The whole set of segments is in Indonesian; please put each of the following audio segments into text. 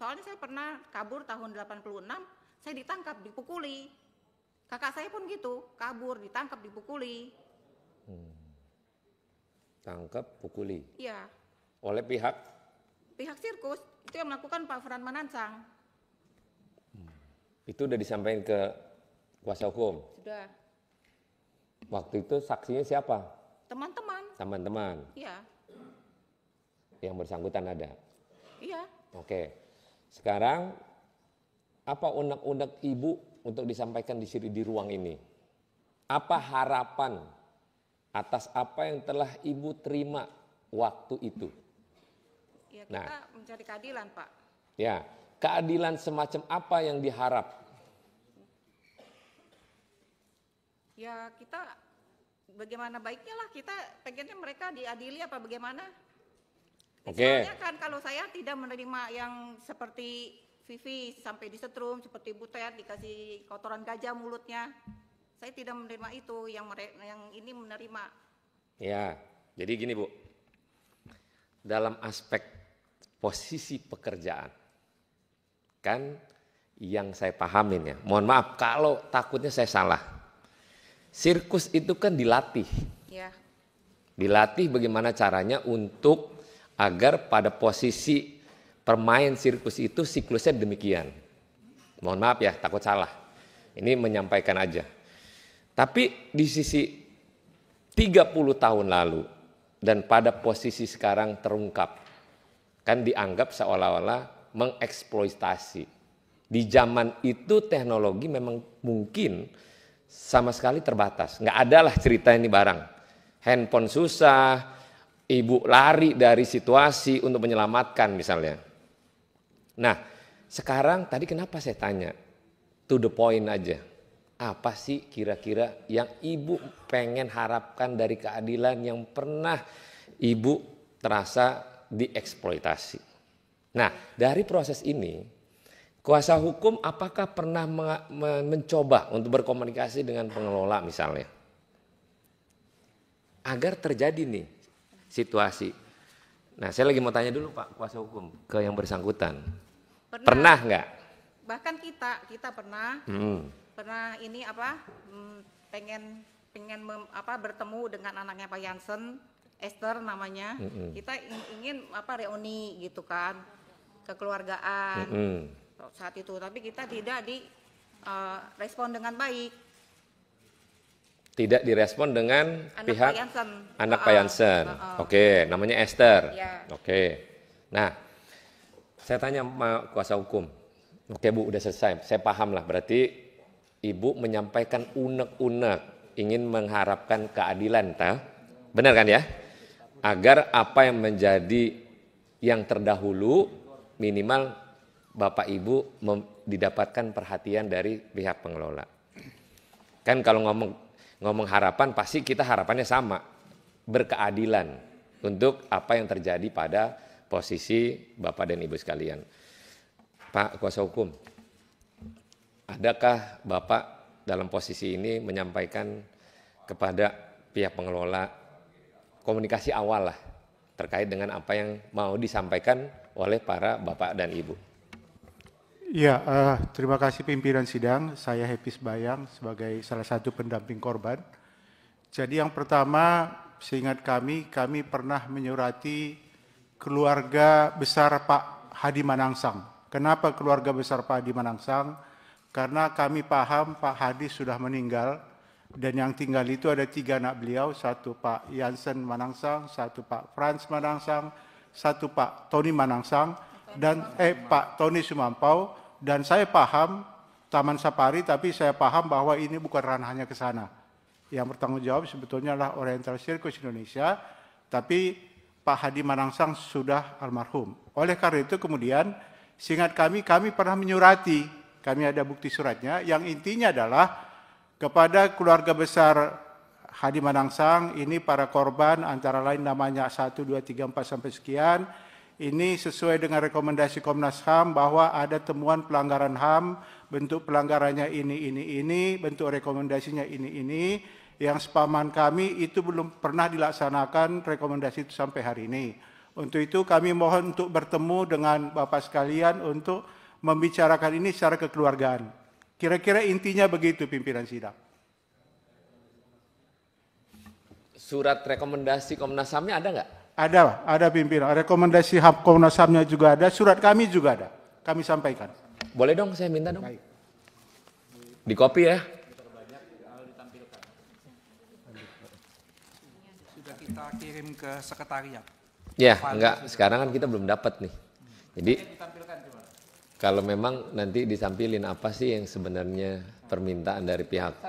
Soalnya saya pernah kabur tahun 86, saya ditangkap, dipukuli. Kakak saya pun gitu, kabur, ditangkap, dipukuli. Tangkap, pukuli. Iya. Oleh pihak Sirkus itu yang melakukan Pak Fran Manansang. Itu udah disampaikan ke kuasa hukum? Sudah. Waktu itu saksinya siapa? Teman-teman. Teman-teman. Iya. Yang bersangkutan ada? Iya. Oke. Sekarang apa unek-unek ibu untuk disampaikan di sini di ruang ini? Apa harapan atas apa yang telah ibu terima waktu itu? Ya, kita Nah, mencari keadilan, Pak. Ya, keadilan semacam apa yang diharap? Ya, kita bagaimana baiknya lah, kita pengennya mereka diadili apa bagaimana? Oke. Soalnya kan kalau saya tidak menerima yang seperti Vivi sampai disetrum, seperti Butet dikasih kotoran gajah mulutnya. Saya tidak menerima itu, yang ini menerima. Ya, jadi gini Bu, dalam aspek posisi pekerjaan, kan yang saya pahamin ya, mohon maaf kalau takutnya saya salah, sirkus itu kan dilatih. Ya. Dilatih bagaimana caranya untuk agar pada posisi permain sirkus itu siklusnya demikian. Mohon maaf ya, takut salah. Ini menyampaikan aja. Tapi di sisi 30 tahun lalu dan pada posisi sekarang terungkap, kan dianggap seolah-olah mengeksploitasi. Di zaman itu teknologi memang mungkin sama sekali terbatas. Nggak ada lah cerita ini barang. Handphone susah, ibu lari dari situasi untuk menyelamatkan misalnya. Nah, sekarang tadi kenapa saya tanya? To the point aja. Apa sih kira-kira yang ibu pengen harapkan dari keadilan yang pernah ibu terasa dieksploitasi? Nah, dari proses ini, kuasa hukum apakah pernah mencoba untuk berkomunikasi dengan pengelola misalnya? Agar terjadi nih situasi. Nah, saya lagi mau tanya dulu Pak kuasa hukum ke yang bersangkutan. Pernah nggak? Bahkan kita pernah ini pengen bertemu dengan anaknya Pak Jansen, Esther namanya. Kita ingin reuni gitu kan, kekeluargaan saat itu, tapi kita tidak respon dengan baik. Tidak direspon dengan pihak anak Pak Jansen. Oke, namanya Esther. Ya. Oke. Nah, saya tanya sama kuasa hukum. Oke Bu, udah selesai. Saya paham lah, berarti Ibu menyampaikan unek-unek, ingin mengharapkan keadilan, benar kan ya? Agar apa yang menjadi yang terdahulu minimal Bapak Ibu didapatkan perhatian dari pihak pengelola. Kan kalau ngomong harapan pasti kita harapannya sama, berkeadilan untuk apa yang terjadi pada posisi Bapak dan Ibu sekalian. Pak kuasa hukum, adakah Bapak dalam posisi ini menyampaikan kepada pihak pengelola komunikasi awal lah terkait dengan apa yang mau disampaikan oleh para Bapak dan Ibu? Ya, terima kasih pimpinan sidang. Saya Happy Bayang sebagai salah satu pendamping korban. Jadi yang pertama, seingat kami pernah menyurati keluarga besar Pak Hadi Manangsang. Kenapa keluarga besar Pak Hadi Manangsang? Karena kami paham Pak Hadi sudah meninggal dan yang tinggal itu ada 3 anak beliau, satu Pak Jansen Manangsang, satu Pak Frans Manangsang, satu Pak Tony Manangsang, dan Pak Tony Sumampau. Dan saya paham Taman Safari, tapi saya paham bahwa ini bukan ranahnya ke sana. Yang bertanggung jawab sebetulnya adalah Oriental Circus Indonesia, tapi Pak Hadi Manangsang sudah almarhum. Oleh karena itu kemudian seingat kami pernah menyurati, kami ada bukti suratnya, yang intinya adalah kepada keluarga besar Hadi Manangsang, ini para korban antara lain namanya 1, 2, 3, 4 sampai sekian, ini sesuai dengan rekomendasi Komnas HAM bahwa ada temuan pelanggaran HAM, bentuk pelanggarannya ini, bentuk rekomendasinya ini, yang sepaman kami itu belum pernah dilaksanakan rekomendasi itu sampai hari ini. Untuk itu kami mohon untuk bertemu dengan Bapak sekalian untuk membicarakan ini secara kekeluargaan. Kira-kira intinya begitu pimpinan sidang. Surat rekomendasi Komnas HAM-nya ada nggak? Ada pimpinan. Rekomendasi Komnas HAM-nya juga ada, surat kami juga ada. Kami sampaikan. Boleh dong, saya minta dong. Baik. Di copy ya. Sudah kita kirim ke sekretariat. Ya, enggak. Sekarang kan kita belum dapat nih. Jadi kalau memang nanti disampilin apa sih yang sebenarnya permintaan dari pihak.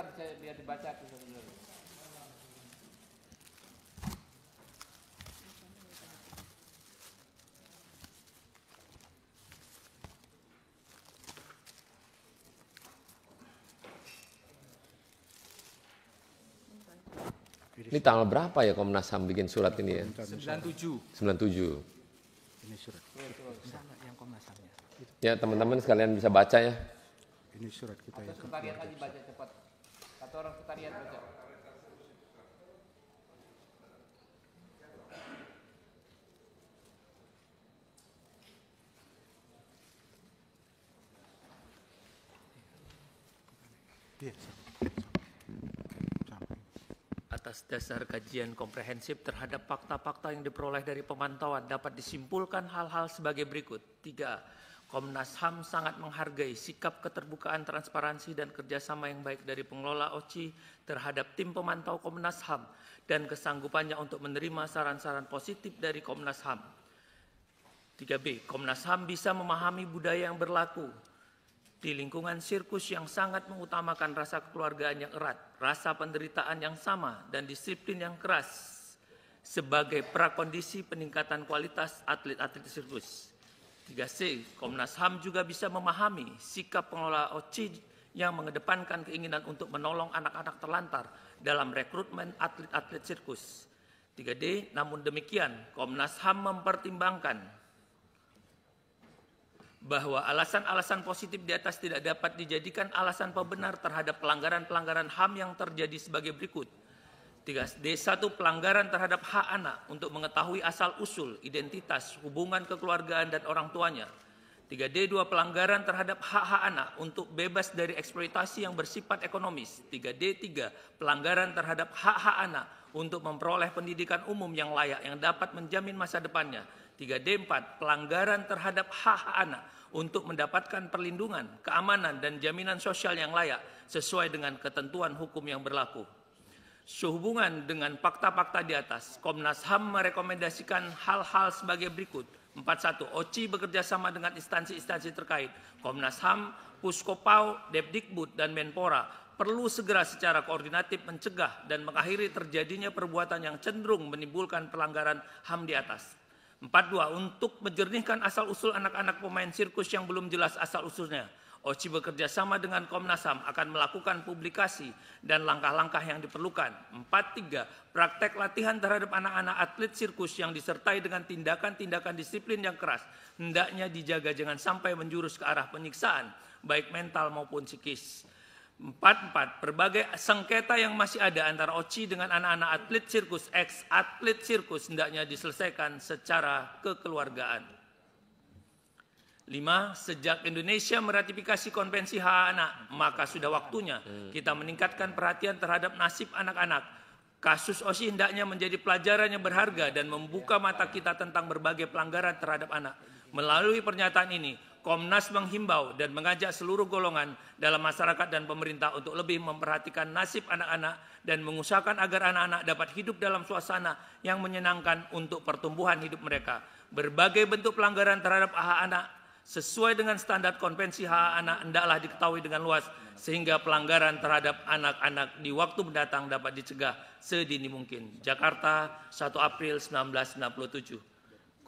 Ini tanggal berapa ya Komnas HAM bikin surat ini ya? 97. 97. Ini surat. Sama yang Komnas HAM-nya. Ya teman-teman sekalian bisa baca ya. Ini surat kita yang Sekretariat lagi baca cepat. Satu orang sekretariat baca. Atas dasar kajian komprehensif terhadap fakta-fakta yang diperoleh dari pemantauan dapat disimpulkan hal-hal sebagai berikut. 3. Komnas HAM sangat menghargai sikap keterbukaan, transparansi, dan kerjasama yang baik dari pengelola OCI terhadap tim pemantau Komnas HAM dan kesanggupannya untuk menerima saran-saran positif dari Komnas HAM. 3B. Komnas HAM bisa memahami budaya yang berlaku di lingkungan sirkus yang sangat mengutamakan rasa kekeluargaan yang erat, rasa penderitaan yang sama, dan disiplin yang keras sebagai prakondisi peningkatan kualitas atlet-atlet sirkus. 3C, Komnas HAM juga bisa memahami sikap pengelola OCI yang mengedepankan keinginan untuk menolong anak-anak terlantar dalam rekrutmen atlet-atlet sirkus. 3D, namun demikian, Komnas HAM mempertimbangkan bahwa alasan-alasan positif di atas tidak dapat dijadikan alasan pembenar terhadap pelanggaran-pelanggaran HAM yang terjadi sebagai berikut. 3D1 pelanggaran terhadap hak anak untuk mengetahui asal-usul, identitas, hubungan kekeluargaan dan orang tuanya. 3D2 pelanggaran terhadap hak-hak anak untuk bebas dari eksploitasi yang bersifat ekonomis. 3D3 pelanggaran terhadap hak-hak anak untuk memperoleh pendidikan umum yang layak yang dapat menjamin masa depannya. 3D4 pelanggaran terhadap hak-hak anak untuk mendapatkan perlindungan, keamanan, dan jaminan sosial yang layak sesuai dengan ketentuan hukum yang berlaku. Sehubungan dengan fakta-fakta di atas, Komnas HAM merekomendasikan hal-hal sebagai berikut. 41. OCI bekerja sama dengan instansi-instansi terkait, Komnas HAM, Puskopau, Depdikbud, dan Menpora perlu segera secara koordinatif mencegah dan mengakhiri terjadinya perbuatan yang cenderung menimbulkan pelanggaran HAM di atas. 42. Untuk menjernihkan asal-usul anak-anak pemain sirkus yang belum jelas asal-usulnya, OCI bekerja sama dengan Komnas HAM akan melakukan publikasi dan langkah-langkah yang diperlukan. 43. Praktek latihan terhadap anak-anak atlet sirkus yang disertai dengan tindakan-tindakan disiplin yang keras hendaknya dijaga jangan sampai menjurus ke arah penyiksaan, baik mental maupun psikis. 44. Berbagai sengketa yang masih ada antara OCI dengan anak-anak atlet sirkus, ex-atlet sirkus hendaknya diselesaikan secara kekeluargaan. 5. Sejak Indonesia meratifikasi Konvensi Hak Anak, maka sudah waktunya kita meningkatkan perhatian terhadap nasib anak-anak. Kasus OCI hendaknya menjadi pelajaran yang berharga dan membuka mata kita tentang berbagai pelanggaran terhadap anak. Melalui pernyataan ini, Komnas menghimbau dan mengajak seluruh golongan dalam masyarakat dan pemerintah untuk lebih memperhatikan nasib anak-anak dan mengusahakan agar anak-anak dapat hidup dalam suasana yang menyenangkan untuk pertumbuhan hidup mereka. Berbagai bentuk pelanggaran terhadap hak anak sesuai dengan standar Konvensi Hak Anak hendaklah diketahui dengan luas sehingga pelanggaran terhadap anak-anak di waktu mendatang dapat dicegah sedini mungkin. Jakarta, 1 April 1997.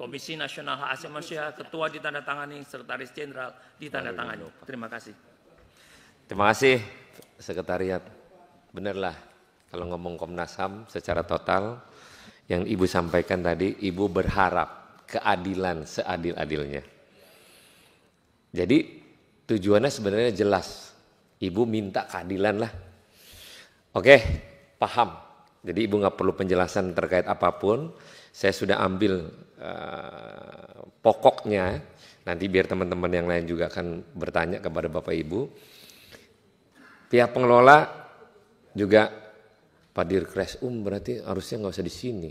Komisi Nasional Hak Asasi Manusia, Ketua ditandatangani, Sekretaris Jenderal ditandatangani. Terima kasih. Terima kasih Sekretariat. Benarlah kalau ngomong Komnas HAM secara total yang Ibu sampaikan tadi, Ibu berharap keadilan seadil-adilnya. Jadi tujuannya sebenarnya jelas. Ibu minta keadilan lah. Oke, paham. Jadi Ibu nggak perlu penjelasan terkait apapun. Saya sudah ambil pokoknya. Nanti biar teman-teman yang lain juga akan bertanya kepada Bapak Ibu. Pihak pengelola juga Pak Dirkres berarti harusnya nggak usah di sini.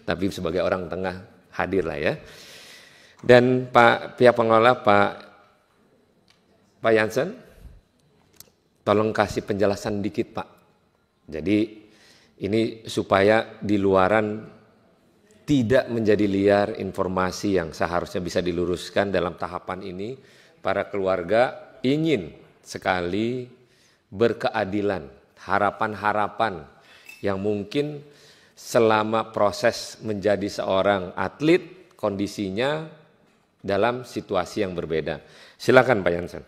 Tapi sebagai orang tengah hadir lah ya. Dan pihak pengelola Pak Jansen, tolong kasih penjelasan dikit Pak. Jadi ini supaya di luaran tidak menjadi liar informasi yang seharusnya bisa diluruskan dalam tahapan ini. Para keluarga ingin sekali berkeadilan, harapan-harapan yang mungkin selama proses menjadi seorang atlet kondisinya dalam situasi yang berbeda. Silakan Pak Jansen.